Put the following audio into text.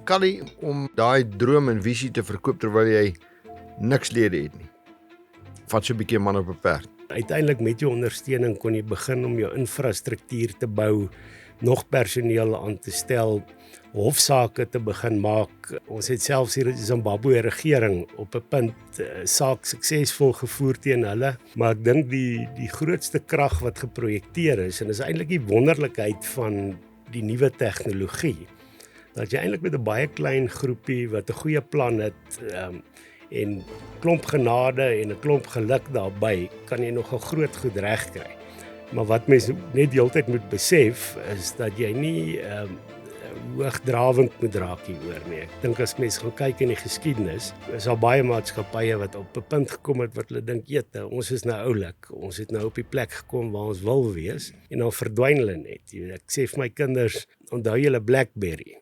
Callie om daai droom en visie te verkoop terwyl jy niks lede het nie. Vat so 'n bietjie man op 'n perd. Uiteindelik met jou ondersteuning kon jy begin om jou infrastruktuur te bou, nog personeel aan te stel, hofsaake te begin maak. Ons het selfs hier die Zimbabwe regering op 'n punt saak suksesvol gevoer teen hulle, maar ek dink die grootste krag wat geprojekteer is, en is eintlik die wonderlikheid van die nuwe tegnologie, dat jy eintlik met 'n baie klein groepie wat 'n goeie plan het, en klomp genade en 'n klomp geluk daarbey, kan jy nog 'n groot goed reg kry. Maar wat mense net die hele tyd moet besef, is dat jy nie hoogdrawend moet raak hieroor nie. Ek dink as mense gaan kyk in die geskiedenis, is daar baie maatskappye wat op 'n punt gekom het wat hulle dink, jette, ons is nou oulik, ons het nou op die plek gekom waar ons wil wees, en dan verdwyn hulle net. Ek sê vir my kinders, onthou julle BlackBerry.